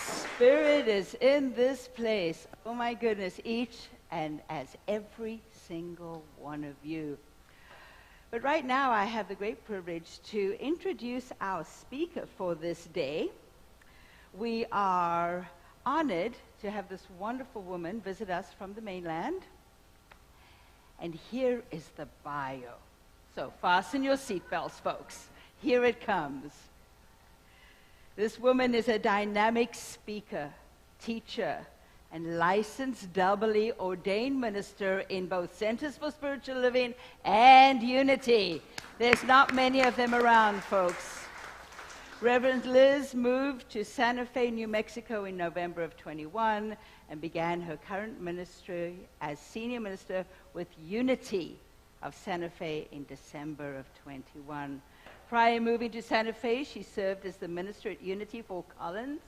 Spirit is in this place. Oh my goodness, each and as every single one of you. But right now I have the great privilege to introduce our speaker for this day. We are honored to have this wonderful woman visit us from the mainland. And here is the bio. So fasten your seatbelts, folks. Here it comes. This woman is a dynamic speaker, teacher, and licensed doubly ordained minister in both Centers for Spiritual Living and Unity. There's not many of them around, folks. Reverend Liz moved to Santa Fe, New Mexico in November of 21 and began her current ministry as senior minister with Unity of Santa Fe in December of 21. Prior to moving to Santa Fe, she served as the minister at Unity Fort Collins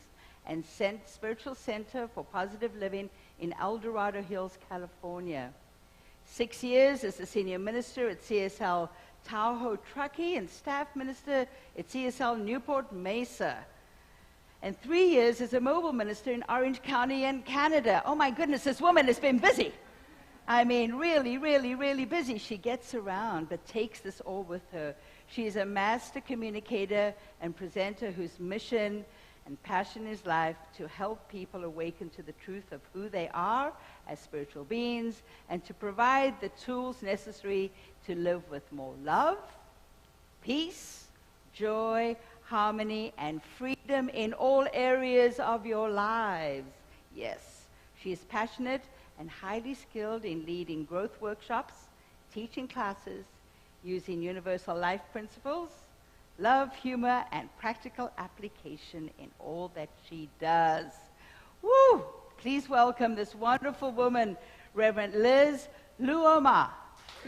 and Spiritual Center for Positive Living in El Dorado Hills, California. 6 years as the senior minister at CSL Tahoe Truckee and staff minister at CSL Newport Mesa. And 3 years as a mobile minister in Orange County in Canada. Oh my goodness, this woman has been busy. I mean, really, really, really busy. She gets around, but takes this all with her. She is a master communicator and presenter whose mission and passion is life to help people awaken to the truth of who they are as spiritual beings and to provide the tools necessary to live with more love, peace, joy, harmony, and freedom in all areas of your lives. Yes, she is passionate and highly skilled in leading growth workshops, teaching classes, using universal life principles, love, humor, and practical application in all that she does. Woo! Please welcome this wonderful woman, Reverend Liz Luoma.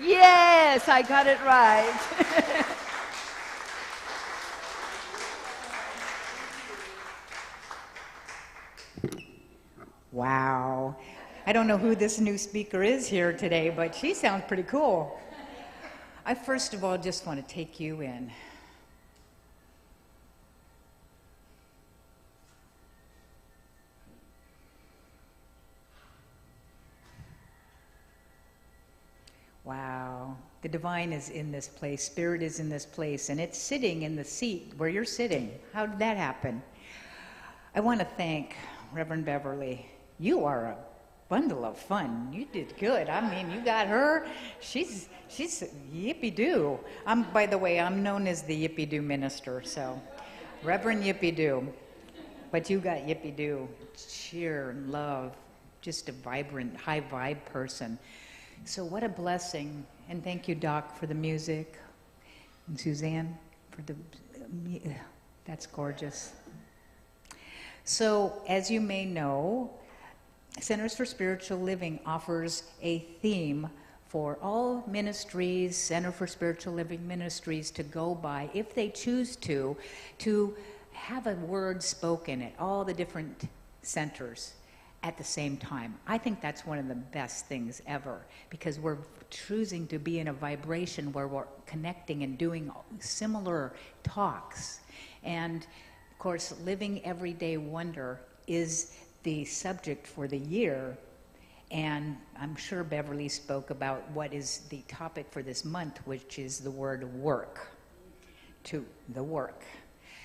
Yes, I got it right. Wow. I don't know who this new speaker is here today, but she sounds pretty cool. I first of all just want to take you in. Wow. The divine is in this place. Spirit is in this place, and it's sitting in the seat where you're sitting. How did that happen? I want to thank Reverend Beverly. You are a bundle of fun. You did good. I mean, you got her. She's yippee-doo. By the way, I'm known as the yippee-doo minister, so Reverend Yippee-doo. But you got yippee-doo. Cheer and love. Just a vibrant, high-vibe person. So what a blessing. And thank you, Doc, for the music. And Suzanne for the... that's gorgeous. So, as you may know, Centers for Spiritual Living offers a theme for all ministries, Center for Spiritual Living ministries, to go by, if they choose to have a word spoken at all the different centers at the same time. I think that's one of the best things ever, because we're choosing to be in a vibration where we're connecting and doing similar talks. And, of course, living everyday wonder is the subject for the year, and I'm sure Beverly spoke about what is the topic for this month, which is the word work, to the work.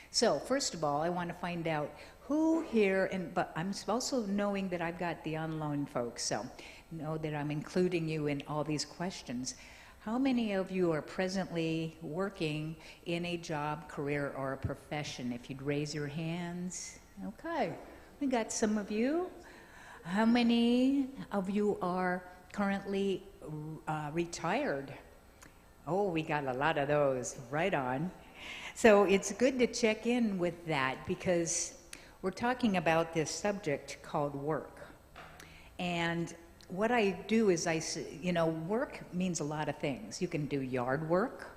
So first of all, I want to find out who here, but I'm also knowing that I've got the online folks, so know that I'm including you in all these questions. How many of you are presently working in a job, career, or a profession? If you'd raise your hands. Okay. We got some of you. How many of you are currently retired? Oh, we got a lot of those. Right on. So it's good to check in with that, because we're talking about this subject called work. And what I do is work means a lot of things. You can do yard work.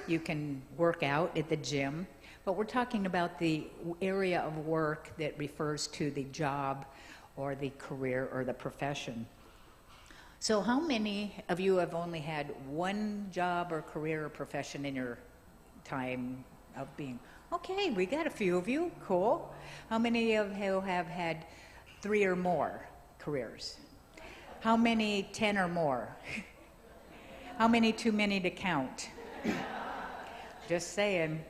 You can work out at the gym. But we're talking about the area of work that refers to the job or the career or the profession. So how many of you have only had one job or career or profession in your time of being? Okay, we got a few of you. Cool. How many of you have had 3 or more careers? How many 10 or more? How many too many to count? Just saying.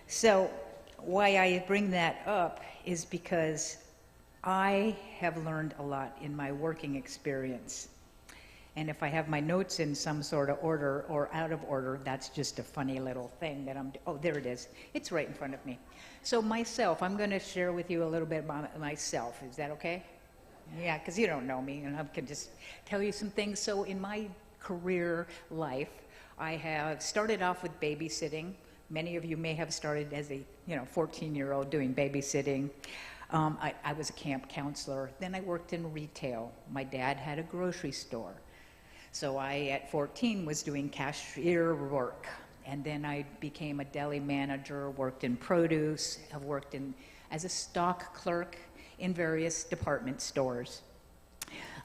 So why I bring that up is because I have learned a lot in my working experience. And if I have my notes in some sort of order or out of order, that's just a funny little thing that oh, there it is. It's right in front of me. So myself, I'm going to share with you a little bit about myself. Is that okay? Yeah, because you don't know me, and I can just tell you some things. So in my career life, I have started off with babysitting. Many of you may have started as a 14-year-old doing babysitting. I was a camp counselor. Then I worked in retail. My dad had a grocery store. So I, at 14, was doing cashier work. And then I became a deli manager, worked in produce. I've worked as a stock clerk in various department stores.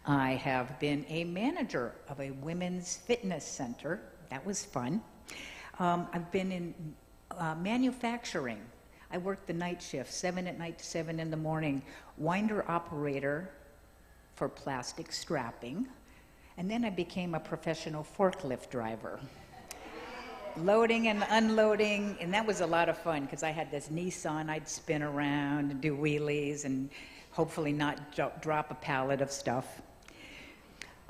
I have been a manager of a women's fitness center. That was fun. I've been in manufacturing. I worked the night shift, 7 at night to 7 in the morning, winder operator for plastic strapping. And then I became a professional forklift driver. Loading and unloading, and that was a lot of fun because I had this Nissan I'd spin around and do wheelies and hopefully not drop a pallet of stuff.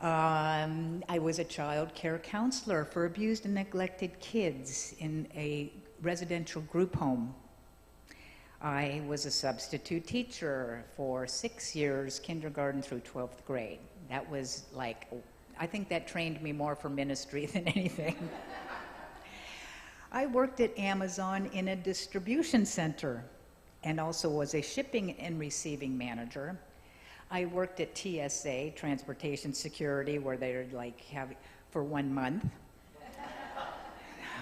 I was a child care counselor for abused and neglected kids in a residential group home. I was a substitute teacher for 6 years, kindergarten through 12th grade. That was like, I think that trained me more for ministry than anything. I worked at Amazon in a distribution center and also was a shipping and receiving manager. I worked at TSA, Transportation Security, where they're like for 1 month.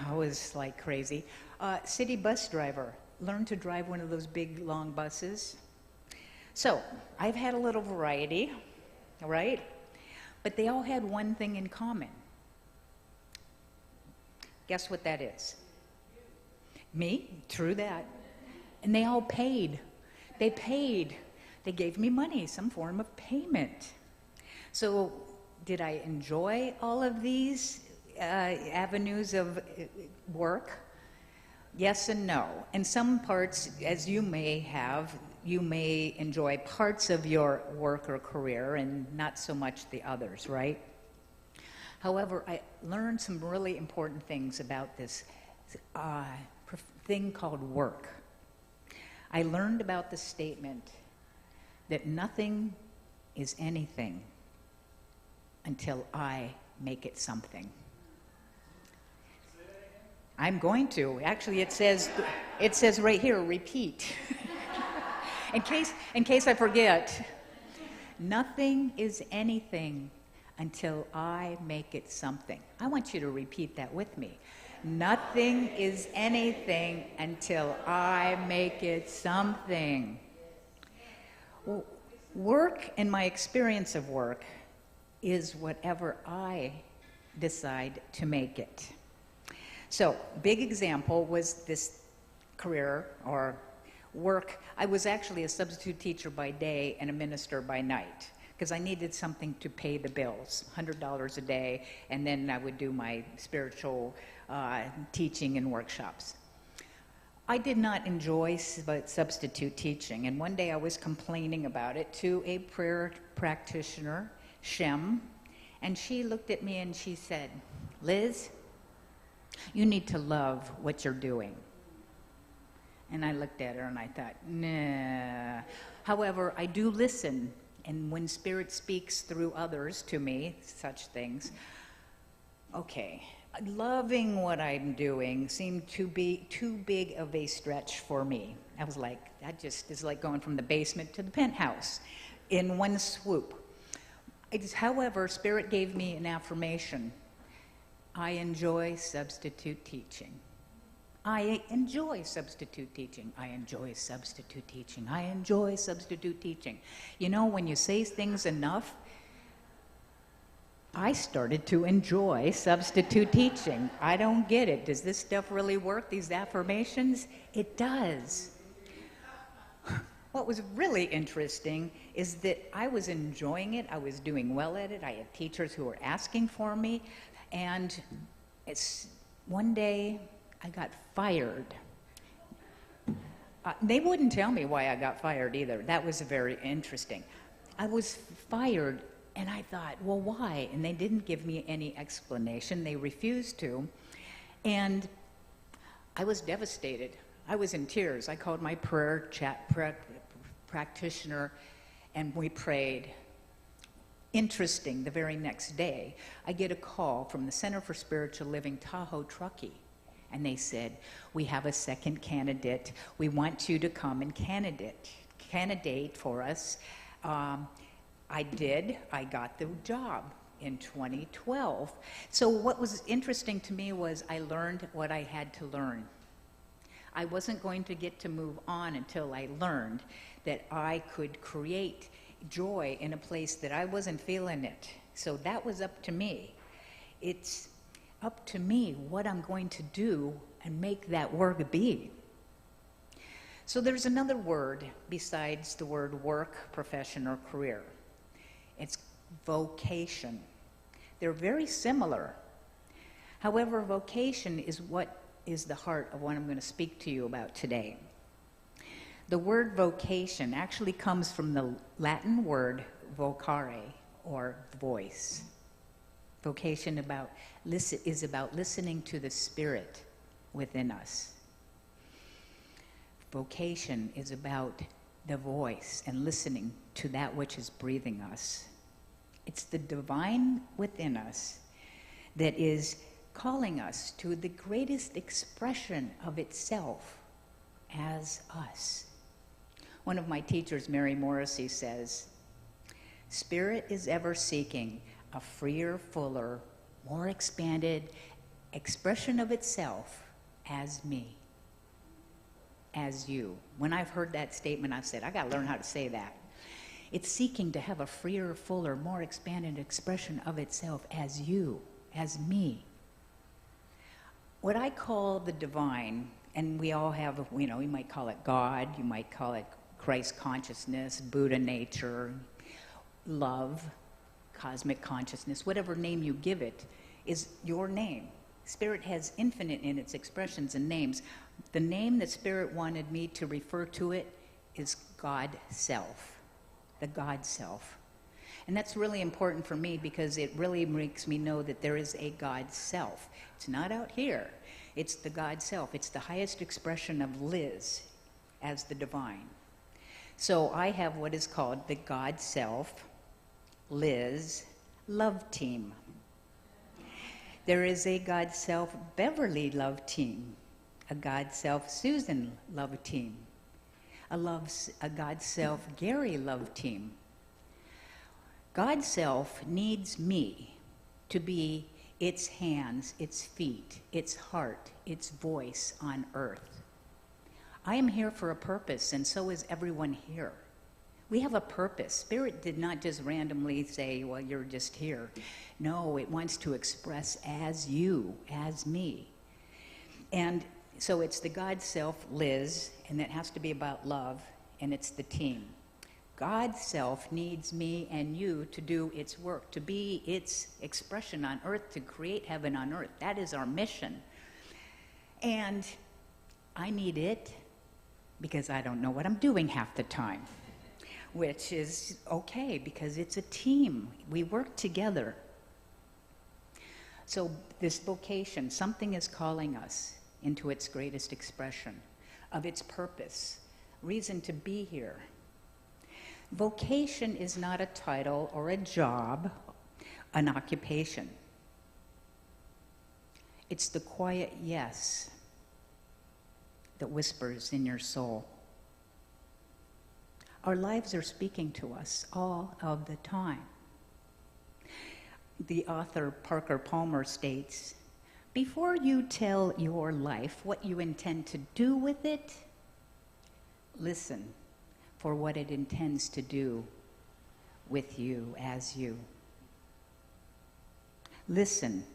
I was like crazy. City bus driver. Learned to drive one of those big, long buses. So I've had a little variety, right? But they all had one thing in common. Guess what that is? Me? True that. And they all paid. They paid. They gave me money, some form of payment. So did I enjoy all of these avenues of work? Yes and no. And some parts, as you may enjoy parts of your work or career and not so much the others, right? However, I learned some really important things about this thing called work. I learned about the statement that nothing is anything until I make it something. I'm going to. Actually, it says right here, repeat. in case I forget. Nothing is anything until I make it something. I want you to repeat that with me. Nothing is anything until I make it something. Well, work, and my experience of work, is whatever I decide to make it. So, big example was this career or work. I was actually a substitute teacher by day and a minister by night because I needed something to pay the bills, $100 a day, and then I would do my spiritual teaching and workshops. I did not enjoy substitute teaching, and one day I was complaining about it to a prayer practitioner, Shem, and she looked at me and she said, "Liz, you need to love what you're doing." And I looked at her and I thought, nah. However, I do listen, and when Spirit speaks through others to me, such things, okay, loving what I'm doing seemed to be too big of a stretch for me. I was like, that just is like going from the basement to the penthouse in one swoop. However, Spirit gave me an affirmation. I enjoy substitute teaching. I enjoy substitute teaching. I enjoy substitute teaching. I enjoy substitute teaching. You know, when you say things enough, I started to enjoy substitute teaching. I don't get it. Does this stuff really work, these affirmations? It does. What was really interesting is that I was enjoying it. I was doing well at it. I had teachers who were asking for me. And one day I got fired. They wouldn't tell me why I got fired either. That was very interesting. I was fired, and I thought, well, why? And they didn't give me any explanation. They refused to. And I was devastated. I was in tears. I called my practitioner, and we prayed. Interesting, the very next day, I get a call from the Center for Spiritual Living, Tahoe Truckee, and they said, we have a second candidate. We want you to come and candidate for us. I did. I got the job in 2012. So what was interesting to me was I learned what I had to learn. I wasn't going to get to move on until I learned that I could create joy in a place that I wasn't feeling it. So that was up to me. It's up to me what I'm going to do and make that work be. So there's another word besides the word work, profession, or career. It's vocation. They're very similar. However, vocation is what is the heart of what I'm going to speak to you about today. The word vocation actually comes from the Latin word vocare, or voice. Vocation is about listening to the Spirit within us. Vocation is about the voice and listening to that which is breathing us. It's the divine within us that is calling us to the greatest expression of itself as us. One of my teachers, Mary Morrissey, says, Spirit is ever seeking a freer, fuller, more expanded expression of itself as me, as you. When I've heard that statement, I've said, I got to learn how to say that. It's seeking to have a freer, fuller, more expanded expression of itself as you, as me. What I call the divine, and we all have, you might call it God, you might call it Christ consciousness, Buddha nature, love, cosmic consciousness, whatever name you give it, is your name. Spirit has infinite in its expressions and names. The name that Spirit wanted me to refer to it is God Self, the God Self. And that's really important for me because it really makes me know that there is a God Self. It's not out here. It's the God Self. It's the highest expression of Liz as the divine. So I have what is called the God Self, Liz, Love Team. There is a God Self, Beverly Love Team, a God Self, Susan Love Team, a God Self, Gary Love Team. God Self needs me to be its hands, its feet, its heart, its voice on earth. I am here for a purpose, and so is everyone here. We have a purpose. Spirit did not just randomly say, well, you're just here. No, it wants to express as you, as me. And so it's the God Self, Liz, and it has to be about love, and it's the team. God Self needs me and you to do its work, to be its expression on earth, to create heaven on earth. That is our mission. And I need it because I don't know what I'm doing half the time, which is okay because it's a team. We work together. So this vocation, something is calling us into its greatest expression of its purpose, reason to be here. Vocation is not a title or a job, an occupation. It's the quiet yes that whispers in your soul. Our lives are speaking to us all of the time. The author Parker Palmer states, before you tell your life what you intend to do with it, listen for what it intends to do with you as you. Listen.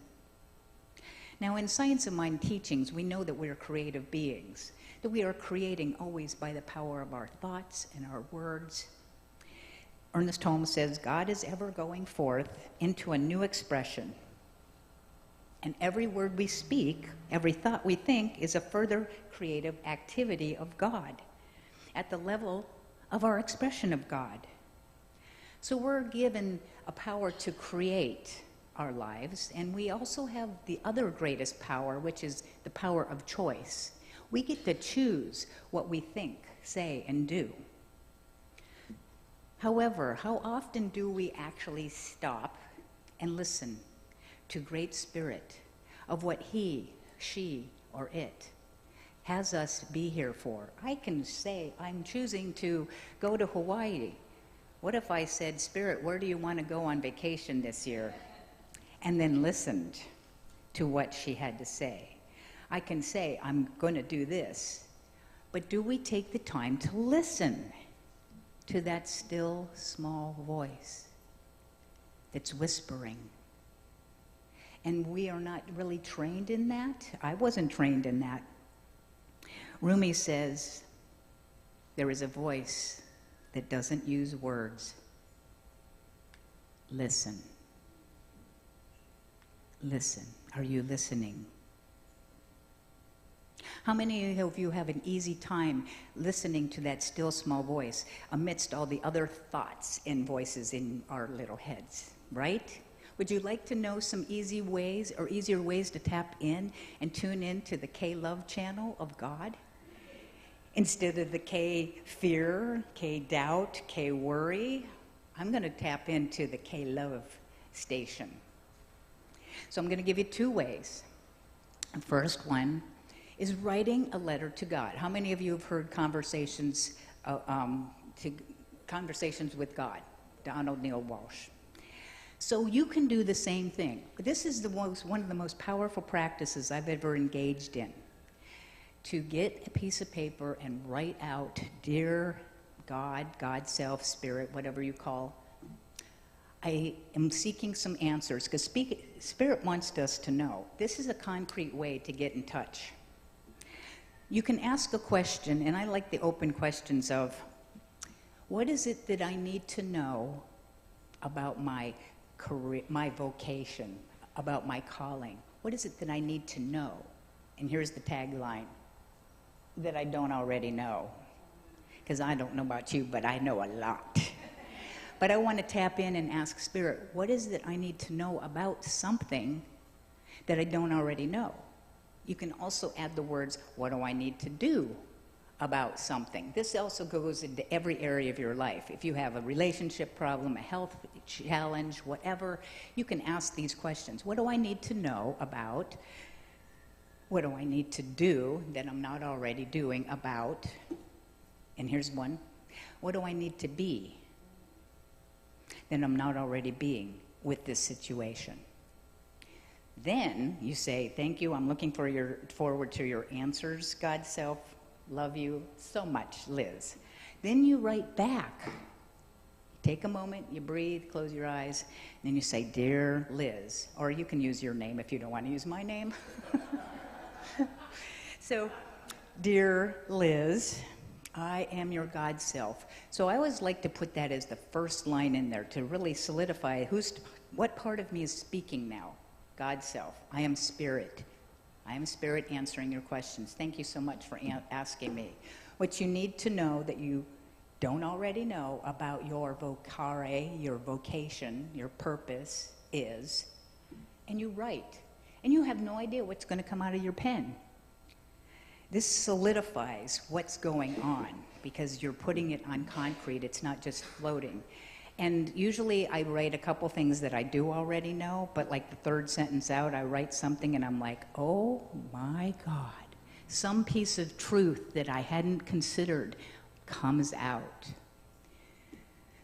Now, in Science of Mind teachings, we know that we are creative beings, that we are creating always by the power of our thoughts and our words. Ernest Holmes says, God is ever going forth into a new expression. And every word we speak, every thought we think, is a further creative activity of God at the level of our expression of God. So we're given a power to create our lives, and we also have the other greatest power, which is the power of choice. We get to choose what we think, say, and do. However, how often do we actually stop and listen to Great Spirit of what he, she, or it has us be here for? I can say, I'm choosing to go to Hawaii. What if I said, Spirit, where do you want to go on vacation this year? And then listened to what she had to say. I can say, I'm going to do this. But do we take the time to listen to that still, small voice that's whispering? And we are not really trained in that. I wasn't trained in that. Rumi says, there is a voice that doesn't use words. Listen. Listen. Are you listening? How many of you have an easy time listening to that still small voice amidst all the other thoughts and voices in our little heads, right? Would you like to know some easy ways or easier ways to tap in and tune in to the K-Love channel of God? Instead of the K-Fear, K-Doubt, K-Worry, I'm going to tap into the K-Love station. So I'm going to give you two ways. The first one is writing a letter to God. How many of you have heard conversations with God? Donald Neil Walsh. So you can do the same thing. This is one of the most powerful practices I've ever engaged in. To get a piece of paper and write out, dear God, God, self, spirit, whatever you call, I am seeking some answers, because Spirit wants us to know. This is a concrete way to get in touch. You can ask a question, and I like the open questions of, what is it that I need to know about my career, my vocation, about my calling? What is it that I need to know? And here's the tagline, that I don't already know. Because I don't know about you, but I know a lot. But I want to tap in and ask Spirit, what is it I need to know about something that I don't already know? You can also add the words, what do I need to do about something? This also goes into every area of your life. If you have a relationship problem, a health challenge, whatever, you can ask these questions. What do I need to know about? What do I need to do that I'm not already doing about? And here's one. What do I need to be that I'm not already being with this situation? Then you say, thank you, I'm looking forward to your answers, God, self, love you so much, Liz. Then you write back. Take a moment, you breathe, close your eyes, and then you say, dear Liz, or you can use your name if you don't want to use my name. So, dear Liz, I am your God self. So I always like to put that as the first line in there to really solidify what part of me is speaking now. God self. I am Spirit. I am Spirit answering your questions. Thank you so much for asking me. What you need to know that you don't already know about your vocare, your vocation, your purpose is, and you write. And you have no idea what's going to come out of your pen. This solidifies what's going on because you're putting it on concrete. It's not just floating. And usually I write a couple things that I do already know, but like the third sentence out, I write something and I'm like, oh my God. Some piece of truth that I hadn't considered comes out.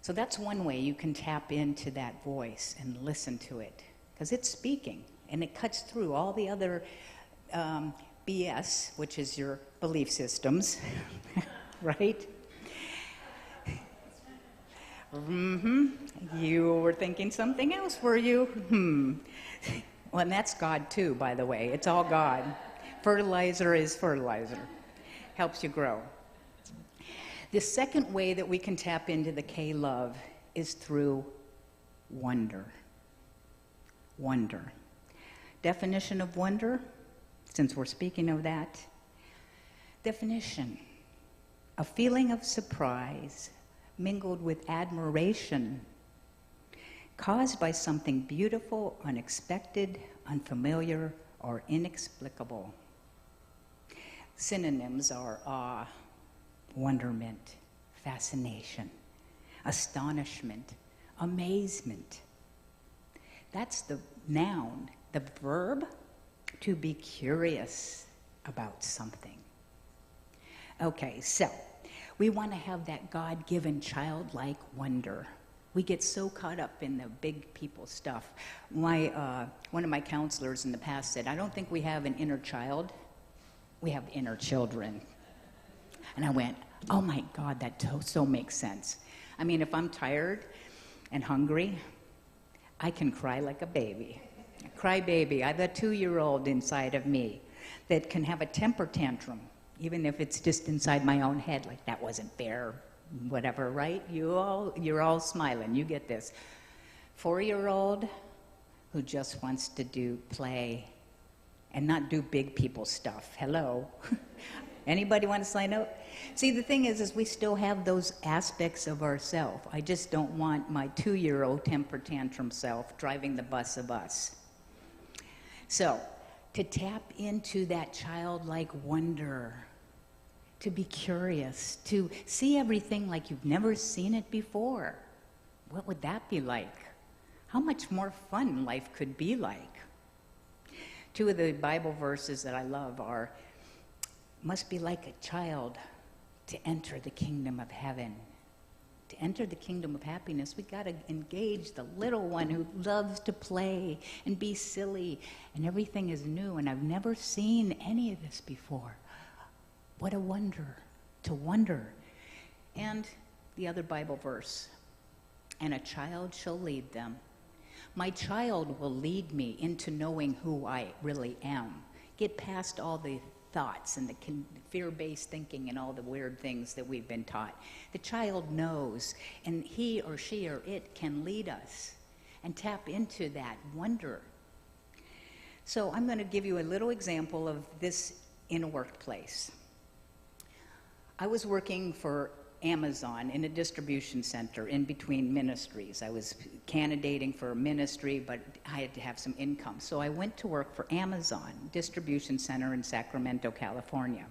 So that's one way you can tap into that voice and listen to it, because it's speaking and it cuts through all the other BS, which is your belief systems, right? Mm-hmm. You were thinking something else, were you? Well, and that's God too, by the way. It's all God. Fertilizer is fertilizer. Helps you grow. The second way that we can tap into the K-love is through wonder. Wonder. Definition of wonder, since we're speaking of that. Definition: a feeling of surprise mingled with admiration, caused by something beautiful, unexpected, unfamiliar, or inexplicable. Synonyms are awe, wonderment, fascination, astonishment, amazement. That's the noun. The verb, to be curious about something. Okay, so we want to have that God-given childlike wonder. We get so caught up in the big people stuff. One of my counselors in the past said, I don't think we have an inner child. We have inner children. And I went, oh my God, that so makes sense. I mean, if I'm tired and hungry, I can cry like a baby. Cry baby. I have a 2-year-old inside of me that can have a temper tantrum, even if it's just inside my own head, like that wasn't fair, whatever, right? You're all smiling, you get this. 4-year-old who just wants to play and not do big people stuff. Hello? Anybody want to sign up? See, the thing is we still have those aspects of ourself. I just don't want my 2-year-old temper tantrum self driving the bus of us. So, to tap into that childlike wonder, to be curious, to see everything like you've never seen it before. What would that be like? How much more fun life could be like? 2 of the Bible verses that I love are, must be like a child to enter the kingdom of heaven. To enter the kingdom of happiness, we got to engage the little one who loves to play and be silly, and everything is new, and I've never seen any of this before. What a wonder, to wonder. And the other Bible verse, and a child shall lead them. My child will lead me into knowing who I really am. Get past all the thoughts and the fear-based thinking and all the weird things that we've been taught. The child knows, and he or she or it can lead us and tap into that wonder. So I'm going to give you a little example of this in a workplace. I was working for Amazon in a distribution center in between ministries. I was candidating for a ministry, but I had to have some income. So I went to work for Amazon distribution center in Sacramento, California.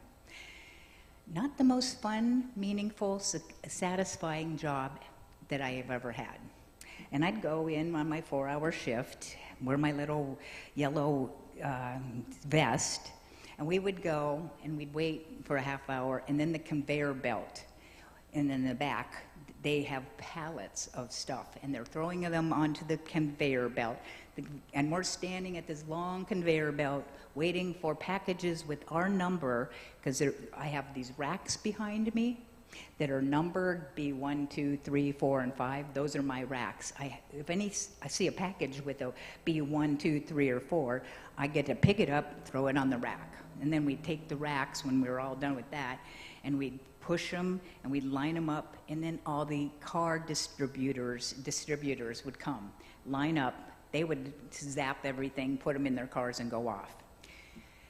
Not the most fun, meaningful, satisfying job that I have ever had. And I'd go in on my 4-hour shift, wear my little yellow vest, and we would go and we'd wait for a half hour, and then the conveyor belt. And in the back, they have pallets of stuff, and they're throwing them onto the conveyor belt. And we're standing at this long conveyor belt waiting for packages with our number, because I have these racks behind me that are numbered B1, 2, 3, 4, and 5. Those are my racks. If I see a package with a B1, 2, 3, or 4, I get to pick it up, throw it on the rack. And then we'd take the racks when we were all done with that, and we'd push them, and we'd line them up, and then all the car distributors would come, line up. They would zap everything, put them in their cars, and go off.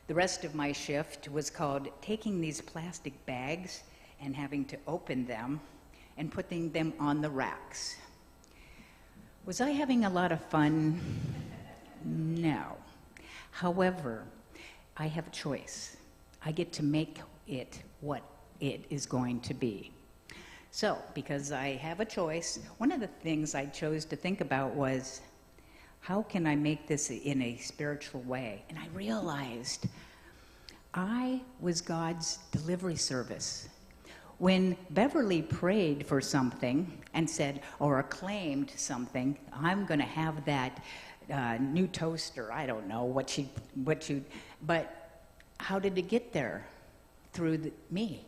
The rest of my shift was called taking these plastic bags and having to open them and putting them on the racks. Was I having a lot of fun? No. However, I have a choice. I get to make it what it is going to be. So, because I have a choice, one of the things I chose to think about was, how can I make this in a spiritual way? And I realized I was God's delivery service. When Beverly prayed for something and said, or acclaimed something, I'm going to have that new toaster. I don't know but how did it get there? Through me.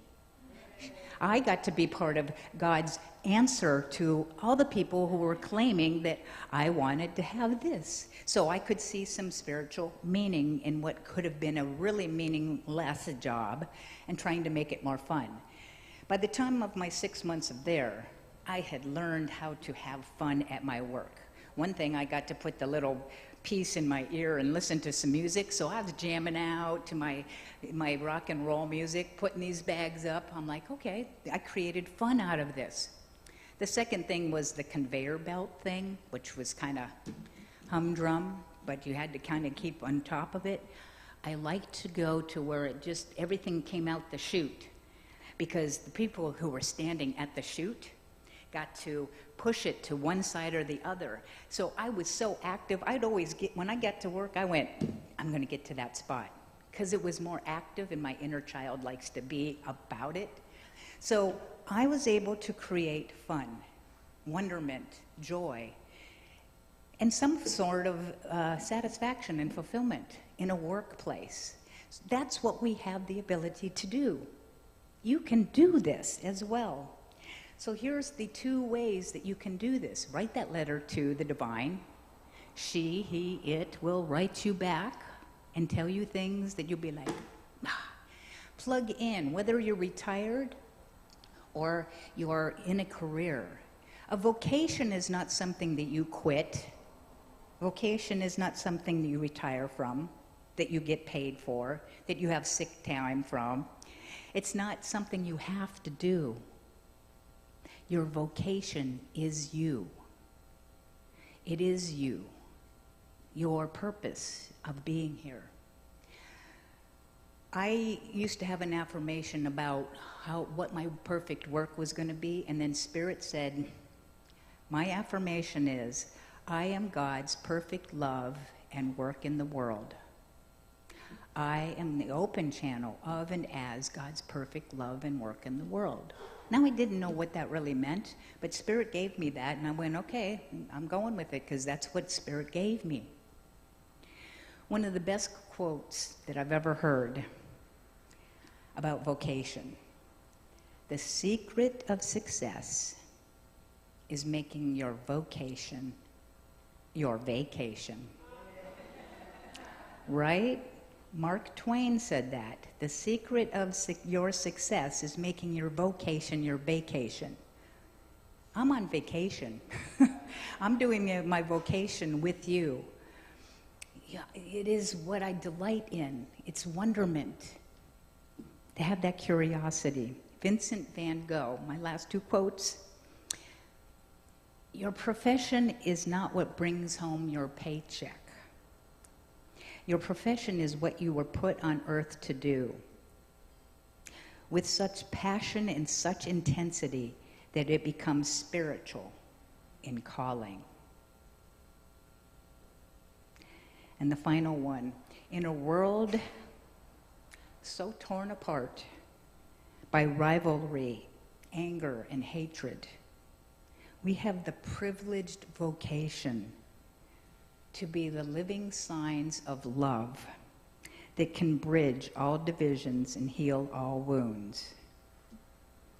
I got to be part of God's answer to all the people who were claiming that I wanted to have this. So I could see some spiritual meaning in what could have been a really meaningless job and trying to make it more fun. By the time of my 6 months of there, I had learned how to have fun at my work. One thing, I got to put the little piece in my ear and listen to some music, so I was jamming out to my rock and roll music, putting these bags up. I'm like, okay, I created fun out of this. The second thing was the conveyor belt thing, which was kind of humdrum, but you had to kind of keep on top of it. I liked to go to where it just, everything came out the chute, because the people who were standing at the chute got to push it to one side or the other. So I was so active. I'd always get, when I got to work, I went, I'm going to get to that spot, because it was more active and my inner child likes to be about it. So I was able to create fun, wonderment, joy, and some sort of satisfaction and fulfillment in a workplace. That's what we have the ability to do. You can do this as well. So here's the 2 ways that you can do this. Write that letter to the divine. She, he, it will write you back and tell you things that you'll be like, ah. Plug in, whether you're retired or you're in a career. A vocation is not something that you quit. Vocation is not something that you retire from, that you get paid for, that you have sick time from. It's not something you have to do. Your vocation is you. It is you, your purpose of being here. I used to have an affirmation about what my perfect work was going to be, and then Spirit said, my affirmation is, I am God's perfect love and work in the world. I am the open channel of and as God's perfect love and work in the world. Now, I didn't know what that really meant, but Spirit gave me that, and I went, okay, I'm going with it, because that's what Spirit gave me. One of the best quotes that I've ever heard about vocation: the secret of success is making your vocation your vacation. Right? Mark Twain said that. The secret of your success is making your vocation your vacation. I'm on vacation. I'm doing my vocation with you. Yeah, it is what I delight in. It's wonderment to have that curiosity. Vincent van Gogh, my last 2 quotes. Your profession is not what brings home your paycheck. Your profession is what you were put on earth to do, with such passion and such intensity that it becomes spiritual in calling. And the final one: in a world so torn apart by rivalry, anger, and hatred, we have the privileged vocation to be the living signs of love that can bridge all divisions and heal all wounds.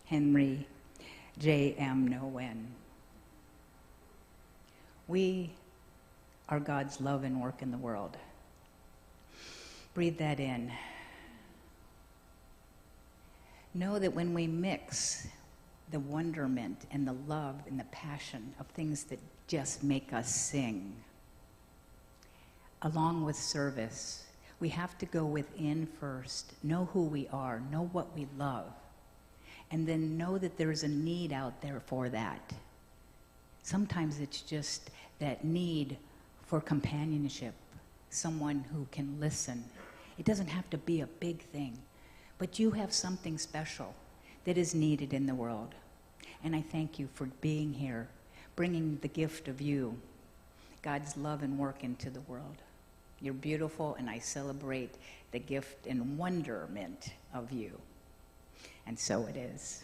Henry J.M. Nguyen. We are God's love and work in the world. Breathe that in. Know that when we mix the wonderment and the love and the passion of things that just make us sing, along with service, we have to go within first, know who we are, know what we love, and then know that there's a need out there for that. Sometimes it's just that need for companionship, someone who can listen. It doesn't have to be a big thing, but you have something special that is needed in the world. And I thank you for being here, bringing the gift of you, God's love and work into the world. You're beautiful, and I celebrate the gift and wonderment of you. And so it is.